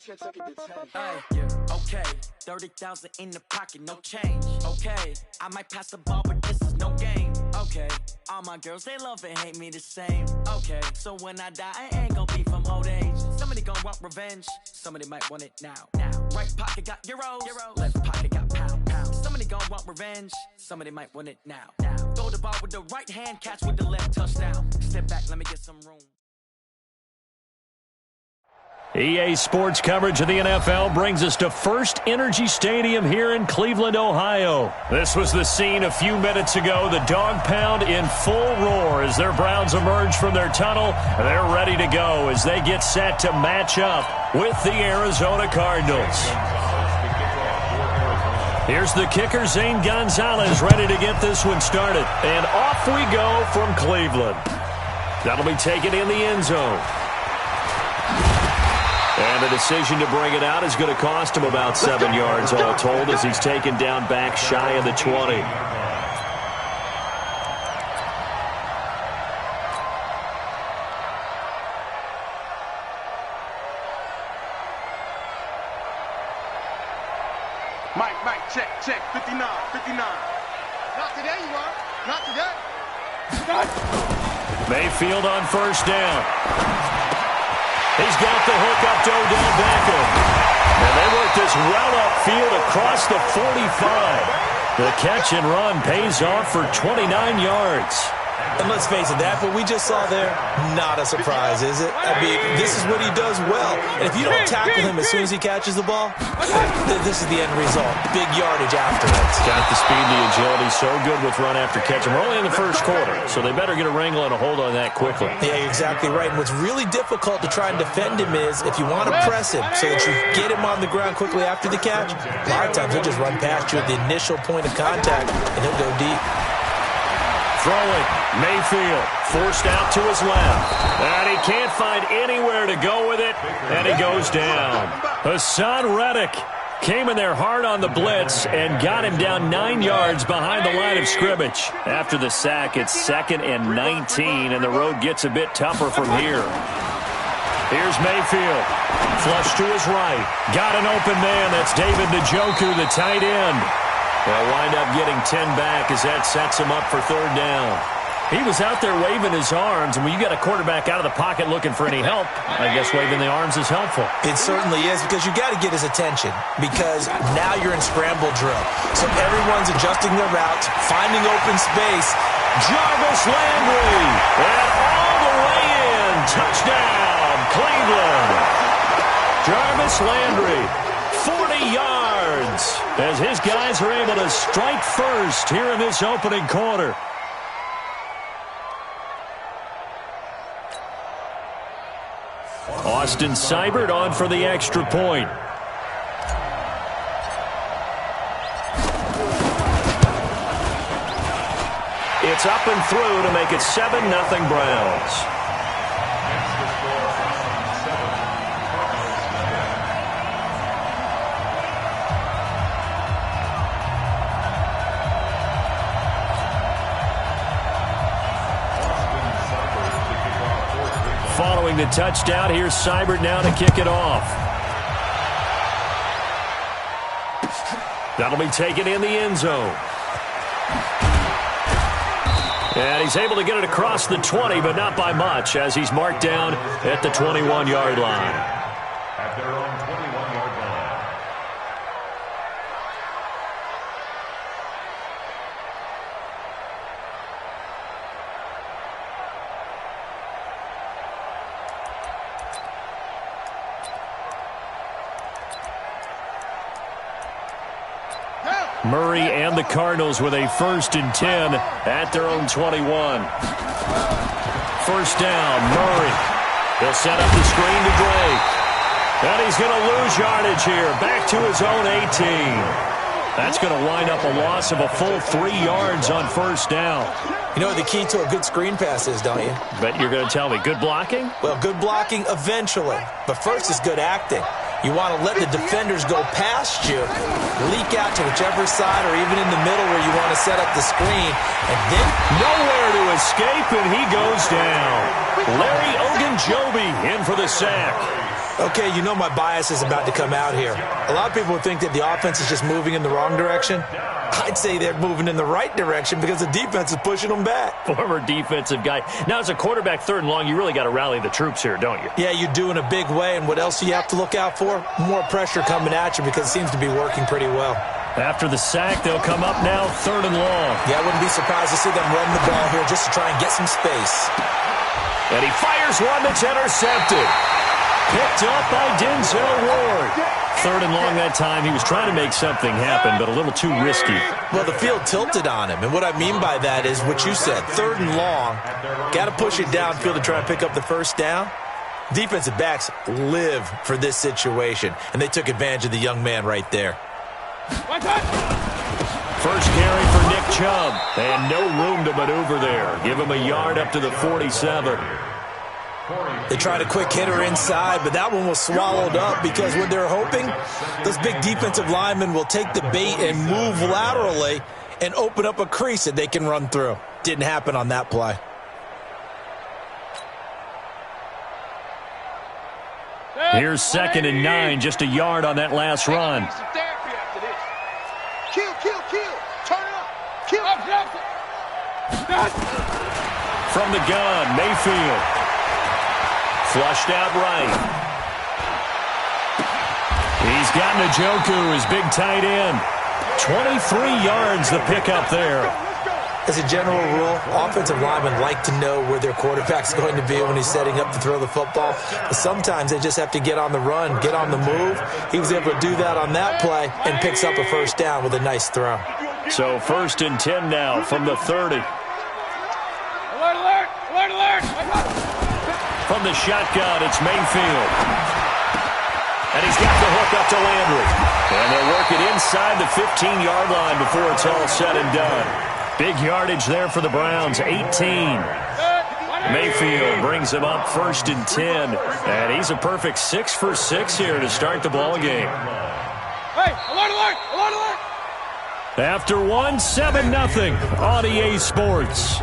Hey, okay, 30,000 in the pocket, no change. Okay, I might pass the ball, but this is no game. Okay, all my girls, they love and hate me the same. Okay, so when I die, I ain't gonna be from old age. Somebody gonna want revenge, somebody might want it now. Right pocket got euros, left pocket got pounds. Somebody gonna want revenge, somebody might want it now. Throw the ball with the right hand, catch with the left, touchdown. Step back, let me get some room. EA Sports coverage of the NFL brings us to First Energy Stadium here in Cleveland, Ohio. This was the scene a few minutes ago. The dog pound in full roar as their Browns emerge from their tunnel. They're ready to go as they get set to match up with the Arizona Cardinals. Here's the kicker, Zane Gonzalez, ready to get this one started. And off we go from Cleveland. That'll be taken in the end zone. And the decision to bring it out is going to cost him about 7 yards all told as he's taken down back shy of the 20. Mike, check, 59. Not today, you are. Not today. Mayfield on first down. He's got the hook up to Odell Beckham. And they work this well upfield across the 45. The catch and run pays off for 29 yards. And let's face it, that what we just saw there, not a surprise, is it? I mean, this is what he does well. And if you don't tackle him as soon as he catches the ball, this is the end result. Big yardage afterwards. Got the speed, the agility, so good with run after catch. And we're only in the first quarter, so they better get a wrangle and a hold on that quickly. Yeah, exactly right. And what's really difficult to try and defend him is if you want to press him so that you get him on the ground quickly after the catch, a lot of times he'll just run past you at the initial point of contact, and he'll go deep. Throwing, Mayfield forced out to his left. And he can't find anywhere to go with it, and he goes down. Hassan Reddick came in there hard on the blitz and got him down 9 yards behind the line of scrimmage. After the sack, it's 2nd and 19, and the road gets a bit tougher from here. Here's Mayfield. Flush to his right. Got an open man. That's David Njoku, the tight end. They'll wind up getting 10 back as that sets him up for third down. He was out there waving his arms, and when you got a quarterback out of the pocket looking for any help, I guess waving the arms is helpful. It certainly is, because you got to get his attention, because now you're in scramble drill. So everyone's adjusting their routes, finding open space. Jarvis Landry, and all the way in. Touchdown, Cleveland. Jarvis Landry, 40 yards, as his guys are able to strike first here in this opening quarter. Austin Seibert on for the extra point. It's up and through to make it 7-0 Browns. Following the touchdown, here's Seibert now to kick it off. That'll be taken in the end zone. And he's able to get it across the 20, but not by much, as he's marked down at the 21-yard line. At their own 21-yard line. Murray and the Cardinals with a 1st and 10 at their own 21. First down, Murray. He'll set up the screen to Drake. And he's going to lose yardage here. Back to his own 18. That's going to wind up a loss of a full 3 yards on first down. You know what the key to a good screen pass is, don't you? Bet you're going to tell me. Good blocking? Well, good blocking eventually. But first is good acting. You want to let the defenders go past you, leak out to whichever side or even in the middle where you want to set up the screen, and then nowhere to escape, and he goes down. Larry Ogunjobi in for the sack. Okay, you know my bias is about to come out here. A lot of people would think that the offense is just moving in the wrong direction. I'd say they're moving in the right direction because the defense is pushing them back. Former defensive guy. Now, as a quarterback, 3rd and long, you really got to rally the troops here, don't you? Yeah, you do in a big way. And what else do you have to look out for? More pressure coming at you because it seems to be working pretty well. After the sack, they'll come up now 3rd and long. Yeah, I wouldn't be surprised to see them run the ball here just to try and get some space. And he fires one that's intercepted. Picked up by Denzel Ward. 3rd and long that time. He was trying to make something happen, but a little too risky. Well, the field tilted on him, and what I mean by that is what you said. 3rd and long, got to push it downfield to try and pick up the first down. Defensive backs live for this situation, and they took advantage of the young man right there. First carry for Nick Chubb, and no room to maneuver there. Give him a yard up to the 47. They tried a quick hitter inside, but that one was swallowed up because what they're hoping, those big defensive linemen will take the bait and move laterally and open up a crease that they can run through. Didn't happen on that play. Here's 2nd and 9, just a yard on that last run. Kill. Turn it up. Kill. From the gun, Mayfield. Flushed out right. He's got Njoku, his big tight end. 23 yards the pickup there. As a general rule, offensive linemen like to know where their quarterback's going to be when he's setting up to throw the football. But sometimes they just have to get on the run, get on the move. He was able to do that on that play and picks up a first down with a nice throw. So 1st and 10 now from the 30. Alert! From the shotgun, it's Mayfield. And he's got the hook up to Landry. And they'll work it inside the 15-yard line before it's all said and done. Big yardage there for the Browns, 18. Mayfield brings him up 1st and 10. And he's a perfect 6 for 6 here to start the ball game. Hey, alert! After 1, 7-0 on EA Sports.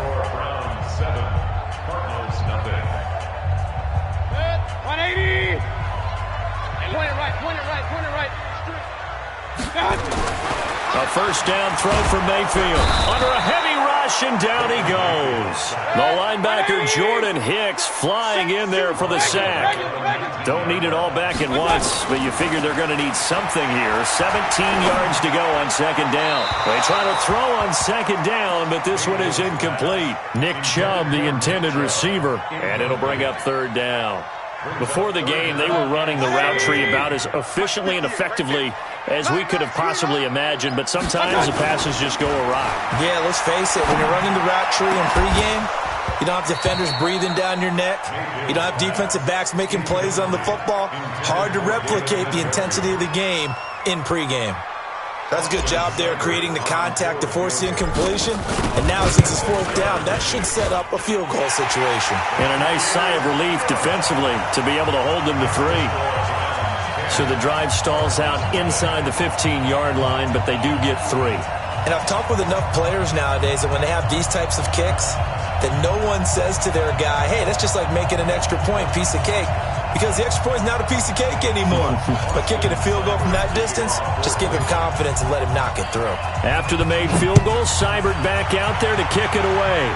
180. Point it right. A first down throw for Mayfield. Under a heavy rush, and down he goes. The linebacker Jordan Hicks flying in there for the sack. Don't need it all back at once, but you figure they're going to need something here. 17 yards to go on 2nd down. They try to throw on 2nd down, but this one is incomplete. Nick Chubb, the intended receiver, and it'll bring up 3rd down. Before the game, they were running the route tree about as efficiently and effectively as we could have possibly imagined, but sometimes the passes just go awry. Yeah, let's face it, when you're running the route tree in pregame, you don't have defenders breathing down your neck. You don't have defensive backs making plays on the football. Hard to replicate the intensity of the game in pregame. That's a good job there creating the contact to force the incompletion. And now since it's 4th down, that should set up a field goal situation. And a nice sigh of relief defensively to be able to hold them to 3. So the drive stalls out inside the 15-yard line, but they do get 3. And I've talked with enough players nowadays that when they have these types of kicks, that no one says to their guy, hey, that's just like making an extra point, piece of cake. Because the extra point is not a piece of cake anymore. But kicking a field goal from that distance, just give him confidence and let him knock it through. After the made field goal, Seibert back out there to kick it away.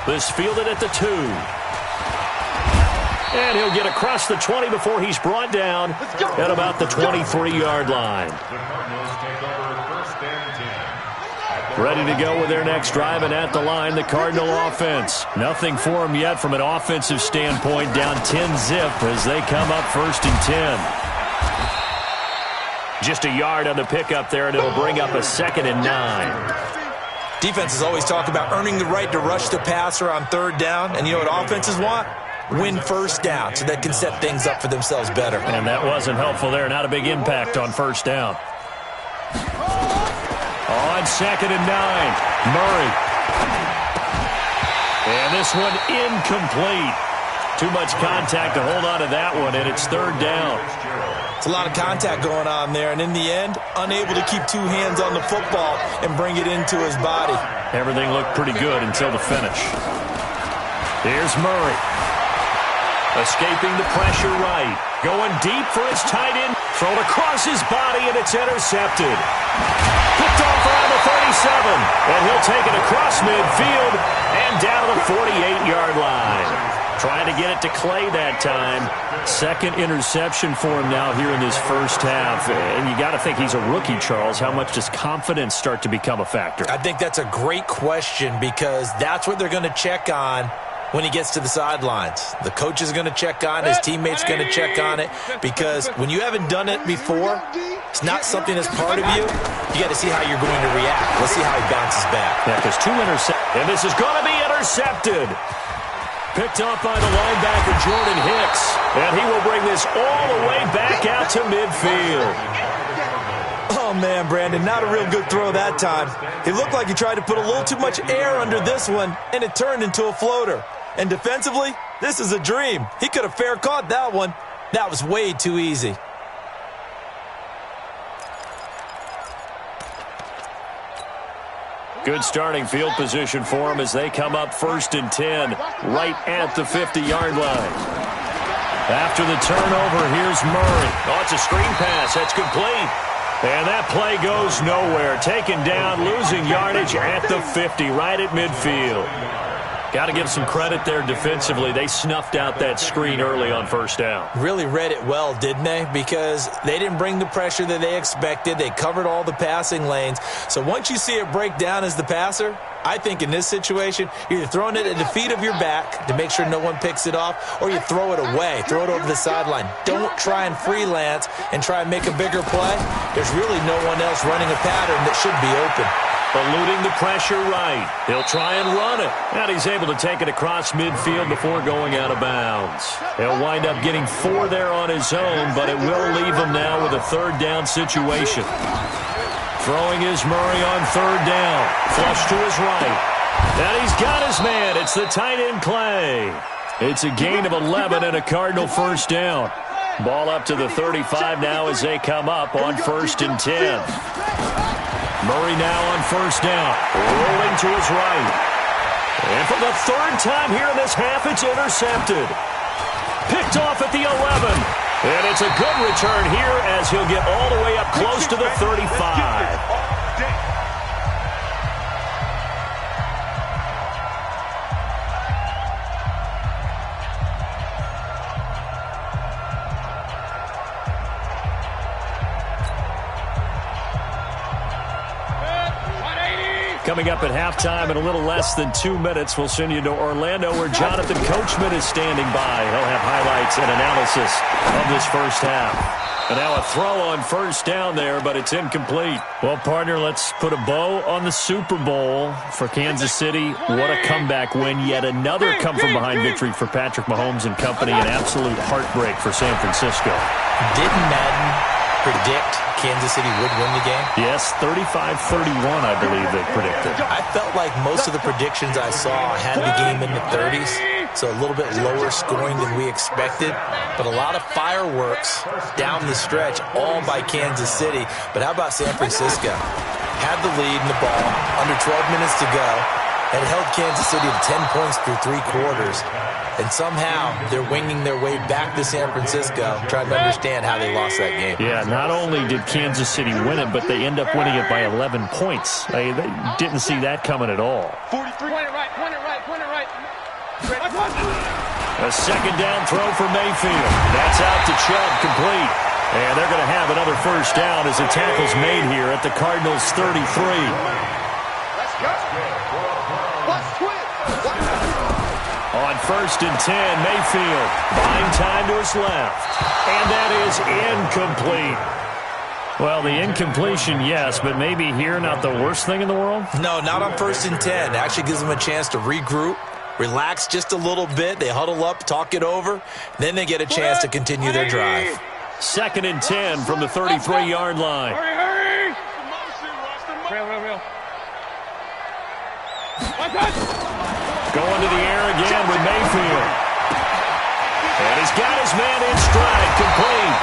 This fielded at the 2. And he'll get across the 20 before he's brought down at about the 23-yard line. Ready to go with their next drive, and at the line, the Cardinal offense. Nothing for them yet from an offensive standpoint, down 10-zip as they come up 1st and 10. Just a yard on the pickup there, and it'll bring up a 2nd and 9. Defenses always talk about earning the right to rush the passer on 3rd down, and you know what offenses want? Win 1st down so they can set things up for themselves better. And that wasn't helpful there. Not a big impact on 1st down. On 2nd and 9, Murray. And this one incomplete. Too much contact to hold on to that one, and it's 3rd down. It's a lot of contact going on there, and in the end, unable to keep 2 hands on the football and bring it into his body. Everything looked pretty good until the finish. Here's Murray. Escaping the pressure right. Going deep for his tight end. Thrown across his body, and it's intercepted. Picked off around the 37. And he'll take it across midfield and down to the 48-yard line. Trying to get it to Clay that time. Second interception for him now here in this first half. And you got to think he's a rookie, Charles. How much does confidence start to become a factor? I think that's a great question because that's what they're going to check on when he gets to the sidelines. The coach is going to check on it. His teammates going to check on it because when you haven't done it before, it's not something that's part of you. You got to see how you're going to react. Let's see how he bounces back. Yeah, because two interceptions. And this is going to be intercepted. Picked off by the linebacker, Jordan Hicks. And he will bring this all the way back out to midfield. Oh, man, Brandon, not a real good throw that time. It looked like he tried to put a little too much air under this one, and it turned into a floater. And defensively, this is a dream. He could have fair caught that one. That was way too easy. Good starting field position for him as they come up 1st and 10, right at the 50-yard line. After the turnover, here's Murray. Oh, it's a screen pass. That's complete. And that play goes nowhere. Taken down, losing yardage at the 50, right at midfield. Got to give some credit there defensively. They snuffed out that screen early on first down. Really read it well, didn't they? Because they didn't bring the pressure that they expected. They covered all the passing lanes. So once you see it break down as the passer, I think in this situation, you're either throwing it at the feet of your back to make sure no one picks it off, or you throw it away, throw it over the sideline. Don't try and freelance and try and make a bigger play. There's really no one else running a pattern that should be open. Eluding the pressure right. He'll try and run it. And he's able to take it across midfield before going out of bounds. He'll wind up getting 4 there on his own, but it will leave him now with a 3rd down situation. Throwing is Murray on 3rd down. Flush to his right. And he's got his man. It's the tight end Clay. It's a gain of 11 and a Cardinal 1st down. Ball up to the 35 now as they come up on 1st and 10. Murray now on 1st down. Rolling to his right. And for the 3rd time here in this half, it's intercepted. Picked off at the 11. And it's a good return here as he'll get all the way up close to the 35. Coming up at halftime in a little less than 2 minutes, we'll send you to Orlando where Jonathan Coachman is standing by. He'll have highlights and analysis of this first half. And now a throw on 1st down there, but it's incomplete. Well, partner, let's put a bow on the Super Bowl for Kansas City. What a comeback win. Yet another come-from-behind victory for Patrick Mahomes and company. An absolute heartbreak for San Francisco. Didn't Madden predict Kansas City would win the game? Yes, 35-31, I believe they predicted. I felt like most of the predictions I saw had the game in the 30s, so a little bit lower scoring than we expected, but a lot of fireworks down the stretch, all by Kansas City. But how about San Francisco? Had the lead in the ball, under 12 minutes to go, and held Kansas City to 10 points through 3 quarters. And somehow they're winging their way back to San Francisco, trying to understand how they lost that game. Yeah, not only did Kansas City win it, but they end up winning it by 11 points. They didn't see that coming at all. 43. Point it right. A 2nd down throw for Mayfield. That's out to Chubb, complete. And they're going to have another 1st down as the tackle's made here at the Cardinals' 33. Let's go. Let's twist. On 1st and 10, Mayfield buying time to his left. And that is incomplete. Well, the incompletion, yes, but maybe here not the worst thing in the world? No, not on 1st and 10. It actually gives them a chance to regroup, relax just a little bit. They huddle up, talk it over. Then they get a chance to continue their drive. 2nd and 10 from the 33-yard line. Hurry. Real. Going to the air again with Mayfield. And he's got his man in stride, complete.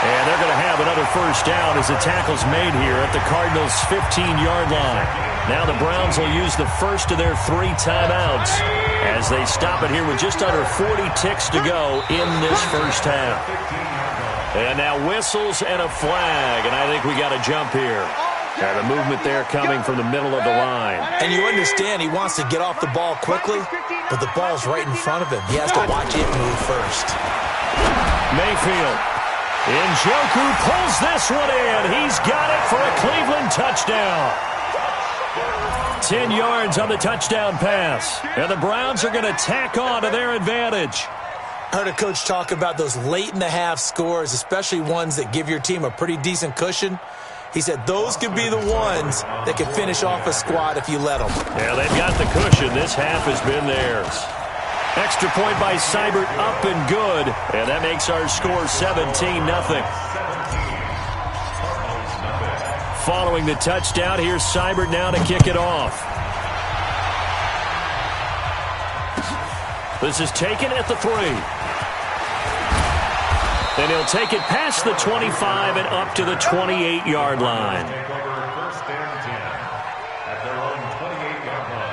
And they're going to have another another first down as the tackle's made here at the Cardinals' 15-yard line. Now the Browns will use the first of their 3 timeouts as they stop it here with just under 40 ticks to go in this first half. And now whistles and a flag, and I think we got a jump here. And the movement there coming from the middle of the line. And you understand he wants to get off the ball quickly, but the ball's right in front of him. He has to watch it move first. Mayfield. Njoku pulls this one in. He's got it for a Cleveland touchdown. 10 yards on the touchdown pass. And the Browns are going to tack on to their advantage. I heard a coach talk about those late-in-the-half scores, especially ones that give your team a pretty decent cushion. He said those could be the ones that can finish off a squad if you let them. Yeah, they've got the cushion. This half has been theirs. Extra point by Seibert, up and good. And that makes our score 17-0. Following the touchdown, here's Seibert now to kick it off. This is taken at the 3. And he'll take it past the 25 and up to the 28-yard line. Take over first and 10 at their own 28-yard line.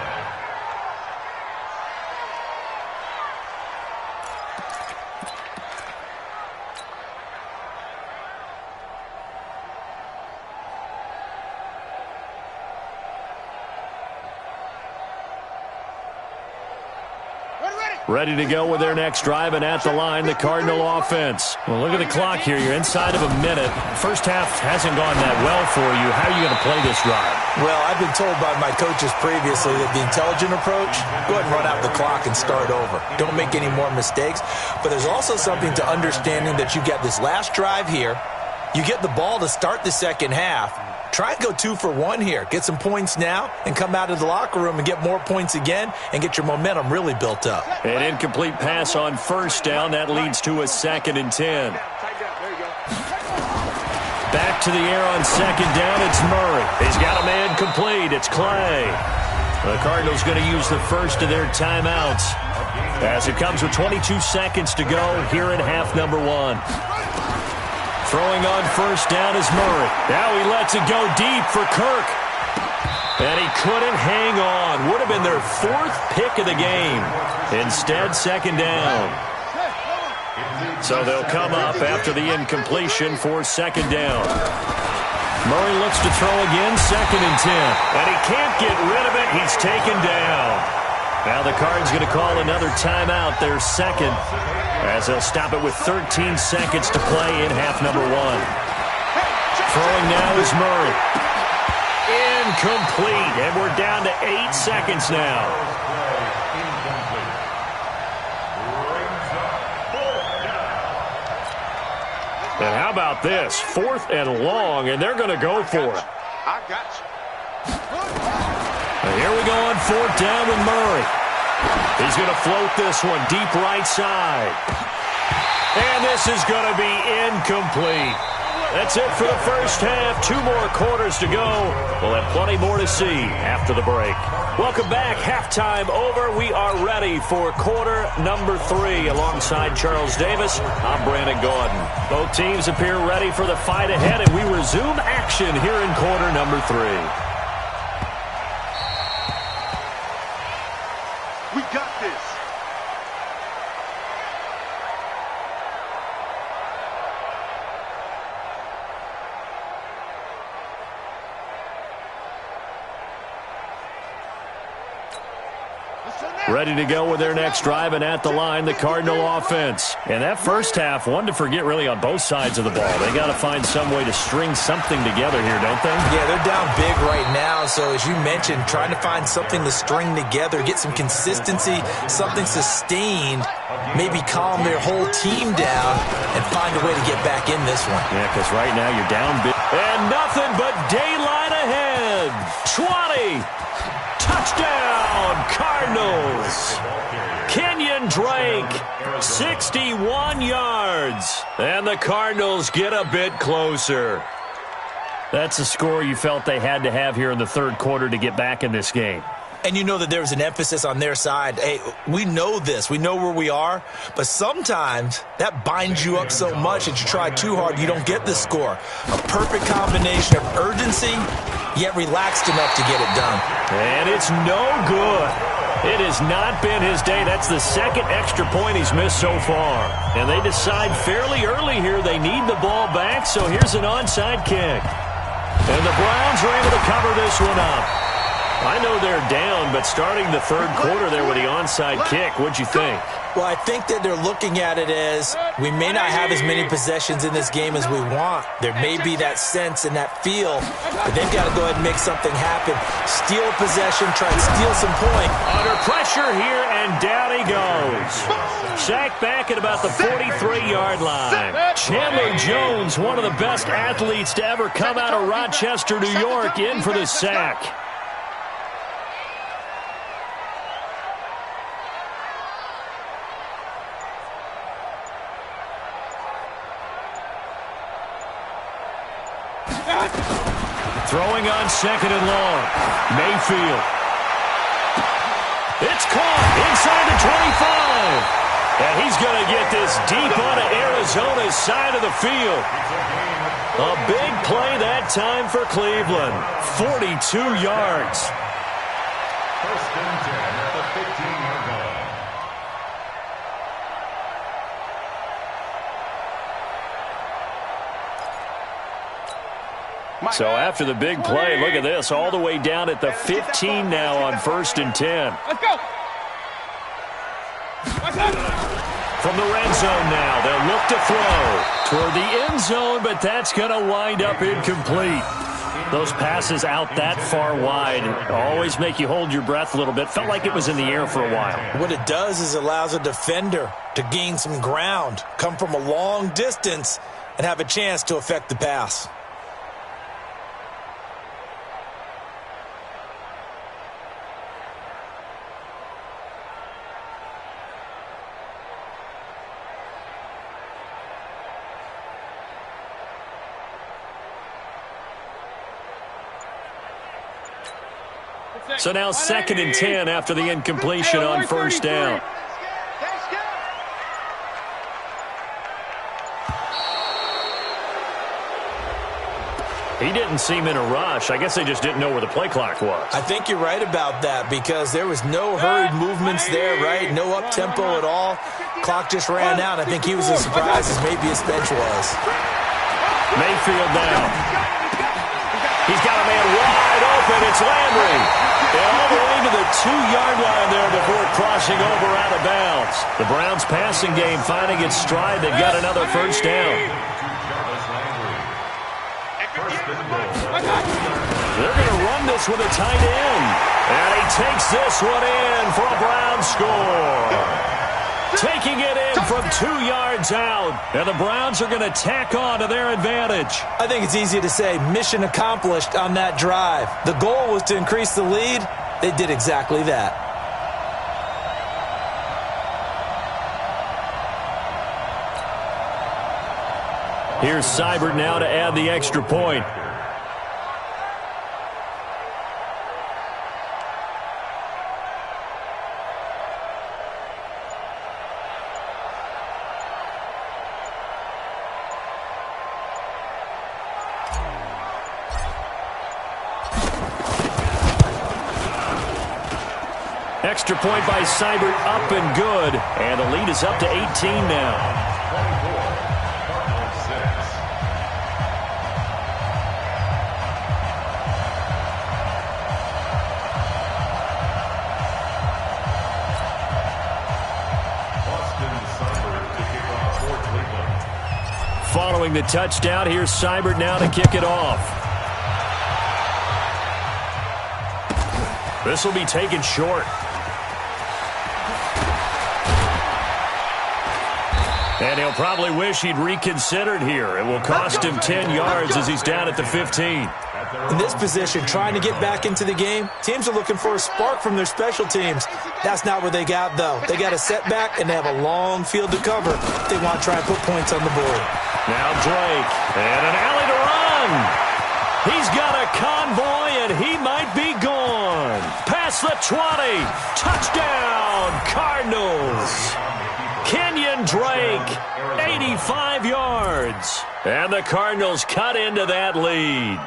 Ready to go with their next drive, and at the line, the Cardinal offense. Well, look at the clock here. You're inside of a minute. First half hasn't gone that well for you. How are you going to play this drive? Well, I've been told by my coaches previously that the intelligent approach, go ahead and run out the clock and start over. Don't make any more mistakes. But there's also something to understanding that you get this last drive here. You get the ball to start the second half. Try and go 2 for 1 here. Get some points now and come out of the locker room and get more points again and get your momentum really built up. An incomplete pass on first down. That leads to a 2nd and 10. Back to the air on second down. It's Murray. He's got a man complete. It's Clay. The Cardinals going to use the first of their timeouts as it comes with 22 seconds to go here in half number 1. Throwing on first down is Murray. Now he lets it go deep for Kirk. And he couldn't hang on. Would have been their 4th pick of the game. Instead, second down. So they'll come up after the incompletion for second down. Murray looks to throw again, 2nd and 10. And he can't get rid of it. He's taken down. Now the Cards going to call another timeout, their 2nd, as they'll stop it with 13 seconds to play in half number 1. Throwing now is Murray. Incomplete, and we're down to 8 seconds now. And how about this? 4th and long, and they're going to go for it. I got you. And here we go on 4th down with Murray. He's going to float this one deep right side. And this is going to be incomplete. That's it for the first half. 2 more quarters to go. We'll have plenty more to see after the break. Welcome back. Halftime over. We are ready for quarter number 3. Alongside Charles Davis, I'm Brandon Gaudin. Both teams appear ready for the fight ahead, and we resume action here in quarter number 3. We got this. Ready to go with their next drive, and at the line, the Cardinal offense. And that first half, one to forget really on both sides of the ball. They got to find some way to string something together here, don't they? Yeah, they're down big right now, so as you mentioned, trying to find something to string together, get some consistency, something sustained, maybe calm their whole team down and find a way to get back in this one. Yeah, because right now you're down big. And nothing but daylight ahead. 20. Touchdown, Cardinals. Kenyon Drake, 61 yards. And the Cardinals get a bit closer. That's a score you felt they had to have here in the third quarter to get back in this game. And you know that there's an emphasis on their side. Hey, we know this. We know where we are. But sometimes that binds you up so much that you try too hard, you don't get the score. A perfect combination of urgency, yet relaxed enough to get it done. And it's no good. It has not been his day. That's the second extra point he's missed so far. And they decide fairly early here they need the ball back, so here's an onside kick. And the Browns are able to cover this one up. I know they're down, but starting the third quarter there with the onside kick, what'd you think? Well, I think that they're looking at it as we may not have as many possessions in this game as we want. There may be that sense and that feel, but they've got to go ahead and make something happen. Steal a possession, try and steal some point. Under pressure here, and down he goes. Sacked back at about the 43-yard line. Chandler Jones, one of the best athletes to ever come out of Rochester, New York, in for the sack. Throwing on second and long. Mayfield. It's caught inside the 25. And he's going to get this deep onto Arizona's side of the field. A big play that time for Cleveland. 42 yards. First and 10 at the 15-yard line. So after the big play, look at this, all the way down at the 15 now on first and 10. Let's go. From the red zone now, they'll look to throw toward the end zone, but that's going to wind up incomplete. Those passes out that far wide always make you hold your breath a little bit. Felt like it was in the air for a while. What it does is it allows a defender to gain some ground, come from a long distance, and have a chance to affect the pass. So now second and 10 after the incompletion on first down. He didn't seem in a rush. I guess they just didn't know where the play clock was. I think you're right about that because there was no hurried movements there, right? No up-tempo at all. Clock just ran out. I think he was as surprised as maybe his bench was. Mayfield now. He's got a man wide open. It's Landry. And all the way to the 2-yard line there before crossing over out of bounds. The Browns passing game finding its stride. They've got another first down. They're going to run this with a tight end. And he takes this one in for a Browns score. Taking it in from 2 yards out. And the Browns are going to tack on to their advantage. I think it's easy to say mission accomplished on that drive. The goal was to increase the lead. They did exactly that. Here's Seibert now to add the extra point. Extra point by Seibert, up and good. And the lead is up to 18 now. Following the touchdown, here's Seibert now to kick it off. This will be taken short. And he'll probably wish he'd reconsidered here. It will cost him 10 yards as he's down at the 15. In this position, trying to get back into the game, teams are looking for a spark from their special teams. That's not what they got, though. They got a setback, and they have a long field to cover if they want to try and put points on the board. Now Drake, and an alley to run. He's got a convoy, and he might be gone. Pass past the 20. Touchdown, Cardinals. Kenyon Drake, 85 yards. And the Cardinals cut into that lead.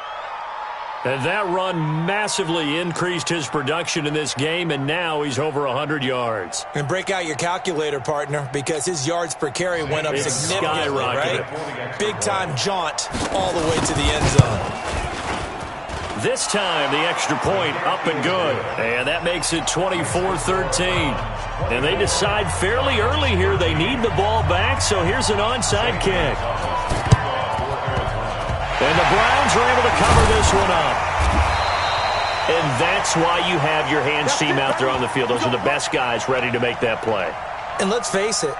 And that run massively increased his production in this game, and now he's over 100 yards. And break out your calculator, partner, because his yards per carry went up significantly, right? Big-time jaunt all the way to the end zone. This time, the extra point up and good. And that makes it 24-13. And they decide fairly early here they need the ball back, so here's an onside kick. And the Browns are able to cover this one up. And that's why you have your hands team out there on the field. Those are the best guys ready to make that play. And let's face it,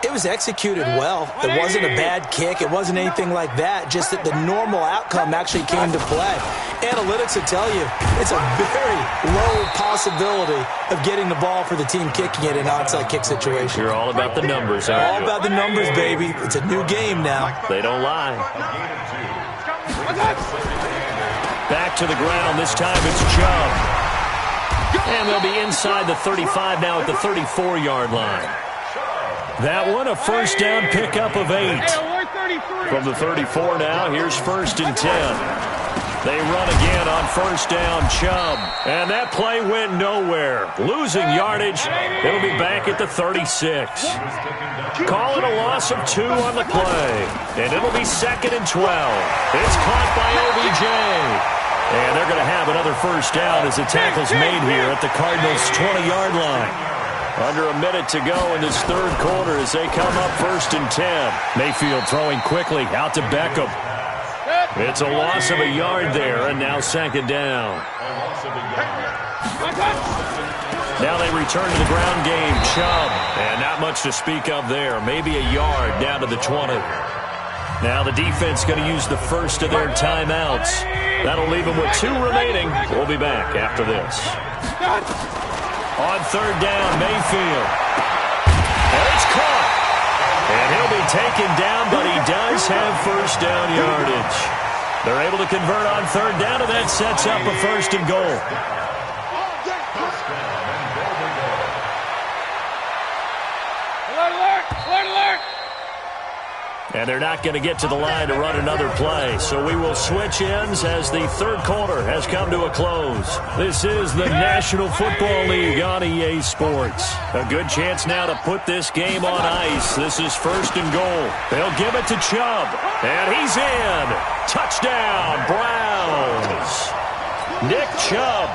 it was executed well. It wasn't a bad kick. It wasn't anything like that. Just that the normal outcome actually came to play. Analytics will tell you it's a very low possibility of getting the ball for the team kicking it in an onside kick situation. You're all about the numbers, aren't you? All about the numbers, baby. It's a new game now. They don't lie. Back to the ground. This time it's Chubb. And they'll be inside the 35 now at the 34-yard line. That one, a first down pickup of 8. From the 34 now, here's 1st and 10. They run again on first down, Chubb. And that play went nowhere. Losing yardage. It'll be back at the 36. Call it a loss of 2 on the play. And it'll be 2nd and 12. It's caught by OBJ. And they're going to have another first down as the tackle's made here at the Cardinals' 20-yard line. Under a minute to go in this third quarter as they come up 1st and 10. Mayfield throwing quickly out to Beckham. It's a loss of a yard there, and now 2nd down. Now they return to the ground game. Chubb, and not much to speak of there. Maybe a yard down to the 20. Now the defense going to use the first of their timeouts. That'll leave them with 2 remaining. We'll be back after this. On 3rd down, Mayfield. And it's caught. And he'll be taken down, but he does have first down yardage. They're able to convert on 3rd down, and that sets up a 1st and goal. And they're not going to get to the line to run another play. So we will switch ends as the third quarter has come to a close. This is the National Football League on EA Sports. A good chance now to put this game on ice. This is 1st and goal. They'll give it to Chubb. And he's in. Touchdown, Browns. Nick Chubb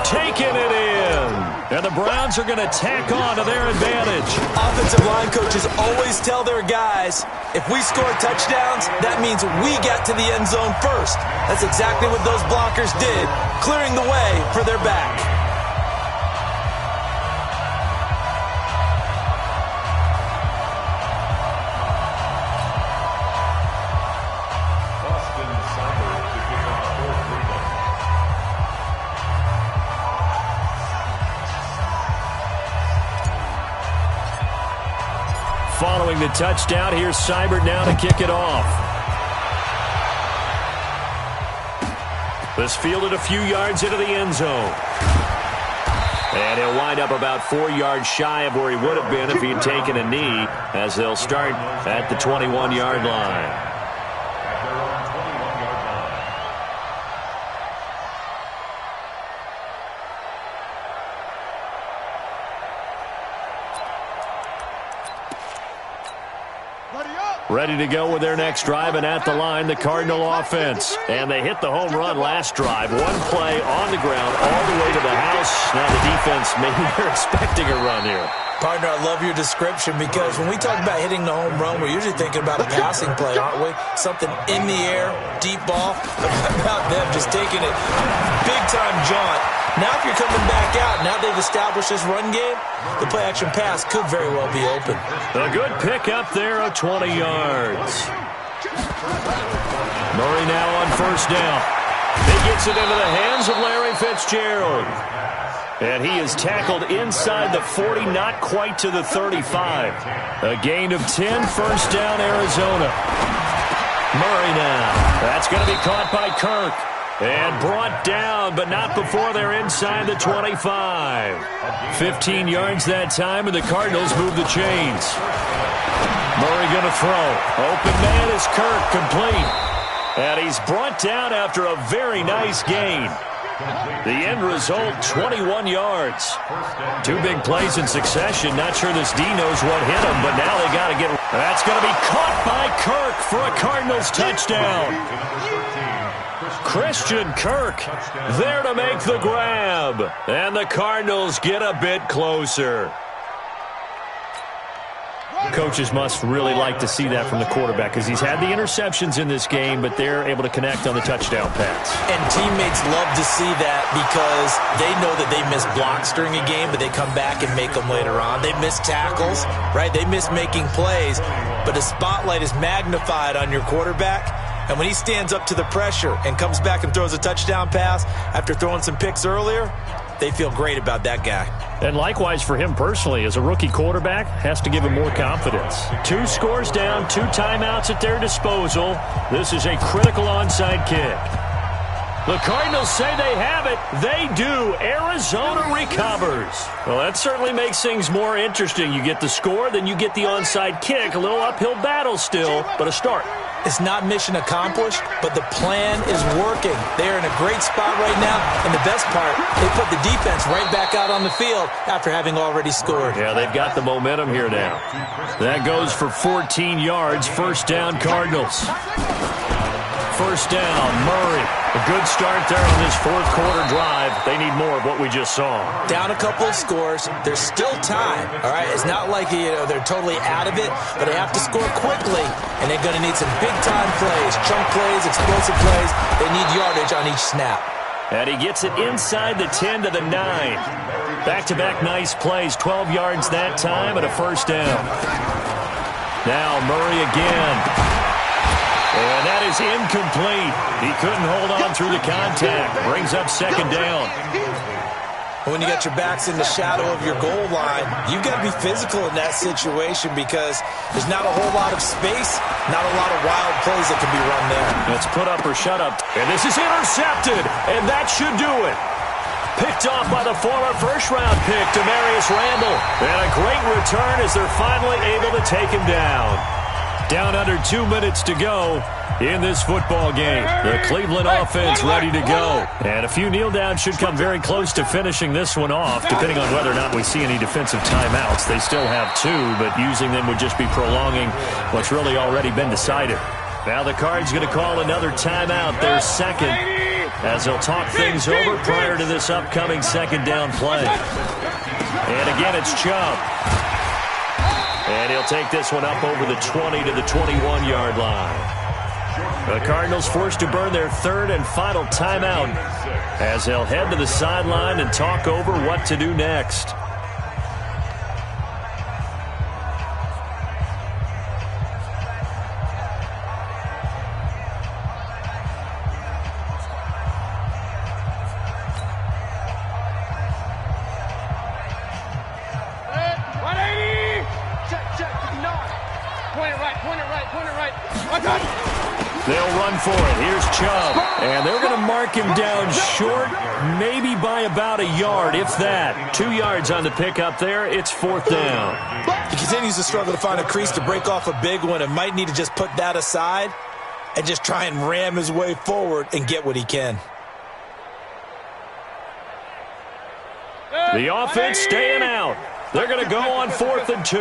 taking it in. And the Browns are going to tack on to their advantage. Offensive line coaches always tell their guys, if we score touchdowns, that means we got to the end zone first. That's exactly what those blockers did, clearing the way for their back. Following the touchdown, here's Seibert now to kick it off. This fielded a few yards into the end zone. And he'll wind up about 4 yards shy of where he would have been if he had taken a knee, as they'll start at the 21-yard line. Ready to go with their next drive, and at the line, the Cardinal offense. And they hit the home run last drive. 1 play on the ground all the way to the house. Now the defense, maybe they're expecting a run here. Partner, I love your description because when we talk about hitting the home run, we're usually thinking about a passing play, aren't we? Something in the air, deep ball. But how about them just taking it big-time jaunt? Now if you're coming back out, now they've established this run game, the play-action pass could very well be open. A good pickup there of 20 yards. Murray now on first down. He gets it into the hands of Larry Fitzgerald. And he is tackled inside the 40, not quite to the 35. A gain of 10, first down, Arizona. Murray now. That's going to be caught by Kirk. And brought down, but not before they're inside the 25. 15 yards that time, and the Cardinals move the chains. Murray going to throw. Open man is Kirk, complete. And he's brought down after a very nice gain. The end result, 21 yards. Two big plays in succession. Not sure this D knows what hit him, but now they got to get... That's going to be caught by Kirk for a Cardinals touchdown. Christian Kirk there to make the grab. And the Cardinals get a bit closer. Coaches must really like to see that from the quarterback because he's had the interceptions in this game, but they're able to connect on the touchdown pass. And teammates love to see that because they know that they miss blocks during a game, but they come back and make them later on. They miss tackles, right? They miss making plays, but the spotlight is magnified on your quarterback. And when he stands up to the pressure and comes back and throws a touchdown pass after throwing some picks earlier, they feel great about that guy. And likewise for him personally, as a rookie quarterback, has to give him more confidence. 2 scores down, 2 timeouts at their disposal. This is a critical onside kick. The Cardinals say they have it. They do. Arizona recovers. Well, that certainly makes things more interesting. You get the score, then you get the onside kick. A little uphill battle still, but a start. It's not mission accomplished, but the plan is working. They're in a great spot right now, and the best part, they put the defense right back out on the field after having already scored. Yeah, they've got the momentum here now. That goes for 14 yards. First down, Cardinals. First down, Murray. A good start there on this fourth quarter drive. They need more of what we just saw. Down a couple of scores. There's still time, all right? It's not like, they're totally out of it, but they have to score quickly, and they're going to need some big-time plays, chunk plays, explosive plays. They need yardage on each snap. And he gets it inside the 10 to the 9. Back-to-back nice plays, 12 yards that time, and a first down. Now Murray again. And that is incomplete. He couldn't hold on through the contact. Brings up second down. When you got your backs in the shadow of your goal line, you've got to be physical in that situation because there's not a whole lot of space, not a lot of wild plays that can be run there. Let's put up or shut up. And this is intercepted, and that should do it. Picked off by the former first-round pick, Demarius Randall. And a great return as they're finally able to take him down. Down under 2 minutes to go in this football game. The Cleveland offense ready to go. And a few kneel downs should come very close to finishing this one off, depending on whether or not we see any defensive timeouts. They still have 2, but using them would just be prolonging what's really already been decided. Now the Cards going to call another timeout, their second, as they'll talk things over prior to this upcoming second down play. And again, it's Chubb. And he'll take this one up over the 20 to the 21-yard line. The Cardinals forced to burn their third and final timeout as they'll head to the sideline and talk over what to do next. They'll run for it. Here's Chubb. And they're going to mark him down short, maybe by about a yard, if that. 2 yards on the pickup there. It's fourth down. He continues to struggle to find a crease to break off a big one and might need to just put that aside and just try and ram his way forward and get what he can. The offense staying out. They're going to go on 4th and 2.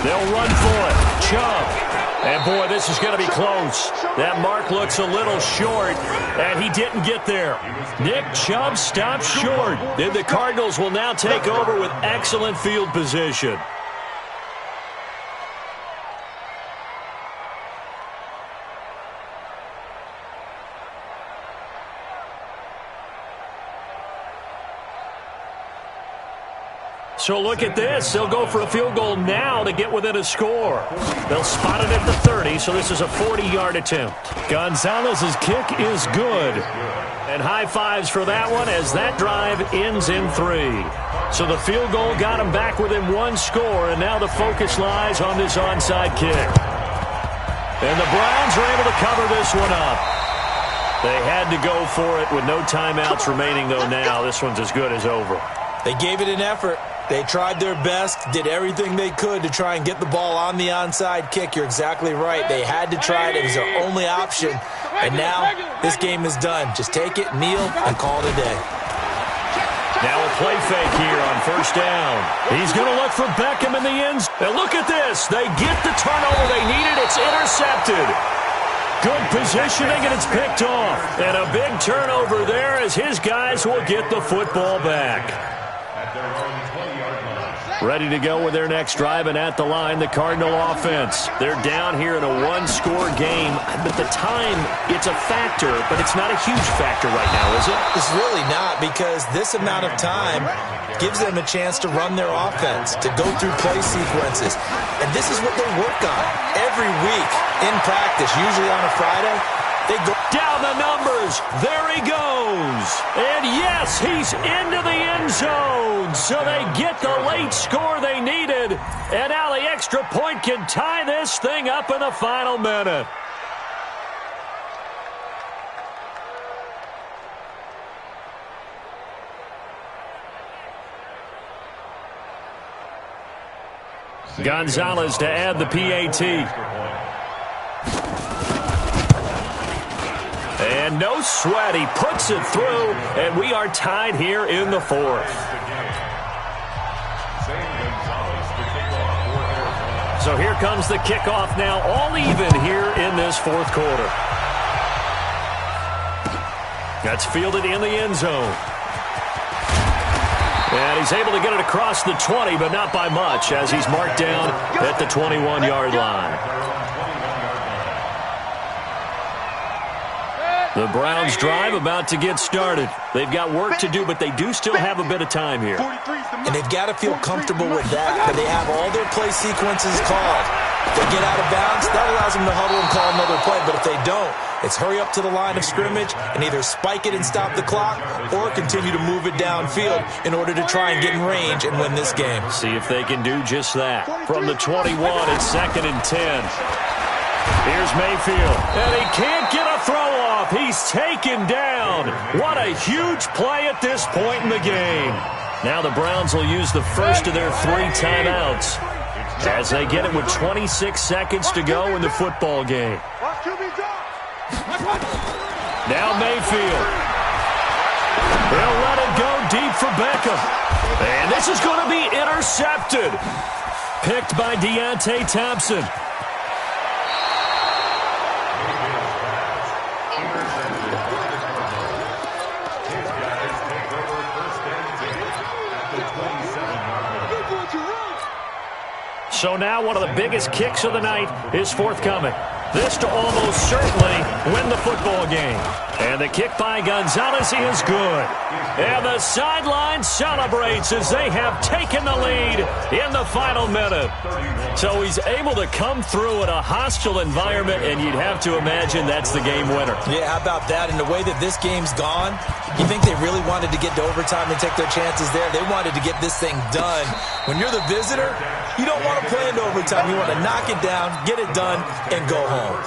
They'll run for it. Chubb. And, boy, this is going to be close. That mark looks a little short, and he didn't get there. Nick Chubb stopped short. Then the Cardinals will now take over with excellent field position. So look at this. They'll go for a field goal now to get within a score. They'll spot it at the 30, so this is a 40-yard attempt. Gonzalez's kick is good. And high fives for that one as that drive ends in 3. So the field goal got him back within 1 score, and now the focus lies on this onside kick. And the Browns are able to cover this one up. They had to go for it with no timeouts remaining, though, now. This one's as good as over. They gave it an effort. They tried their best, did everything they could to try and get the ball on the onside kick. You're exactly right. They had to try it. It was their only option. And now this game is done. Just take it, kneel, and call it a day. Now a play fake here on first down. He's going to look for Beckham in the end zone. And look at this. They get the turnover they needed. It's intercepted. Good positioning, and it's picked off. And a big turnover there as his guys will get the football back. Ready to go with their next drive, and at the line, the Cardinal offense. They're down here in a one-score game, but the time, it's a factor, but it's not a huge factor right now, is it? It's really not, because this amount of time gives them a chance to run their offense, to go through play sequences. And this is what they work on every week in practice, usually on a Friday. They go down the numbers. There he goes. And yes, he's into the end zone. So they get the late score they needed. And now the extra point can tie this thing up in the final minute. Gonzalez to add the PAT. And no sweat, he puts it through, and we are tied here in the fourth. So here comes the kickoff now, all even here in this fourth quarter. That's fielded in the end zone. And he's able to get it across the 20, but not by much, as he's marked down at the 21-yard line. The Browns drive about to get started. They've got work to do, but they do still have a bit of time here. And they've got to feel comfortable with that, but they have all their play sequences called. If they get out of bounds, that allows them to huddle and call another play, but if they don't, it's hurry up to the line of scrimmage and either spike it and stop the clock or continue to move it downfield in order to try and get in range and win this game. See if they can do just that. From the 21, it's 2nd and 10. Here's Mayfield, and he can't get a throw off. He's taken down. What a huge play at this point in the game. Now the Browns will use the first of their 3 timeouts as they get it with 26 seconds to go in the football game. Now Mayfield. They'll let it go deep for Beckham. And this is going to be intercepted. Picked by Deontay Thompson. So now one of the biggest kicks of the night is forthcoming. This to almost certainly win the football game. And the kick by Gonzalez is good. And the sideline celebrates as they have taken the lead in the final minute. So he's able to come through in a hostile environment, and you'd have to imagine that's the game winner. Yeah, how about that? And the way that this game's gone, you think they really wanted to get to overtime and take their chances there? They wanted to get this thing done. When you're the visitor, you don't want to play into overtime. You want to knock it down, get it done, and go home.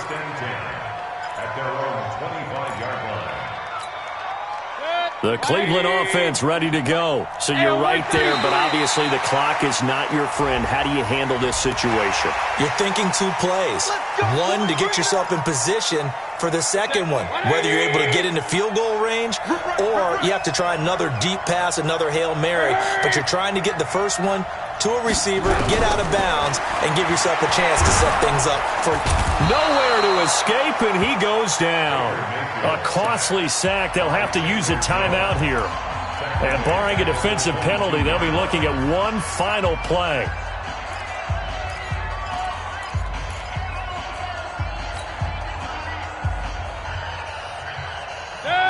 The Cleveland offense ready to go. So you're right there, but obviously the clock is not your friend. How do you handle this situation? You're thinking 2 plays. One, to get yourself in position for the second one, whether you're able to get into field goal range or you have to try another deep pass, another Hail Mary. But you're trying to get the first one to a receiver, get out of bounds, and give yourself a chance to set things up for nowhere to escape, and he goes down. A costly sack. They'll have to use a timeout here. And barring a defensive penalty, they'll be looking at one final play.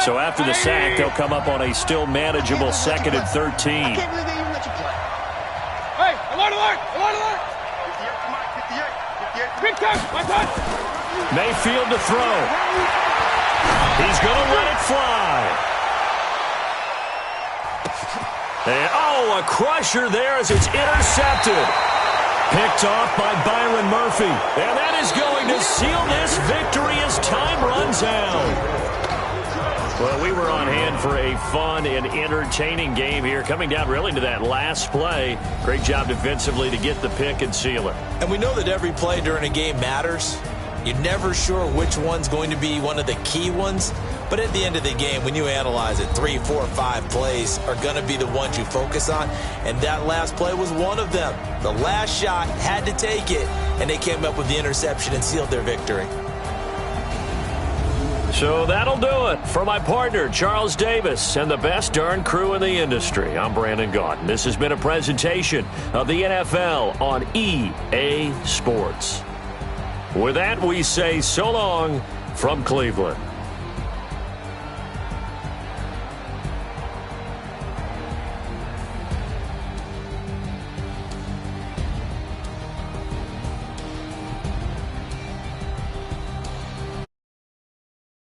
So after the sack, they'll come up on a still manageable 2nd and 13. Hey, alert, alert, alert, alert! 58, 58. Mayfield to throw. He's going to let it fly. And, oh, a crusher there as it's intercepted. Picked off by Byron Murphy. And that is going to seal this victory as time runs out. Well, we were on hand for a fun and entertaining game here, coming down really to that last play. Great job defensively to get the pick and seal it. And we know that every play during a game matters. You're never sure which one's going to be one of the key ones. But at the end of the game, when you analyze it, 3, 4, 5 plays are going to be the ones you focus on. And that last play was one of them. The last shot had to take it, and they came up with the interception and sealed their victory. So that'll do it. For my partner, Charles Davis, and the best darn crew in the industry, I'm Brandon Gaudin. This has been a presentation of the NFL on EA Sports. With that, we say so long from Cleveland.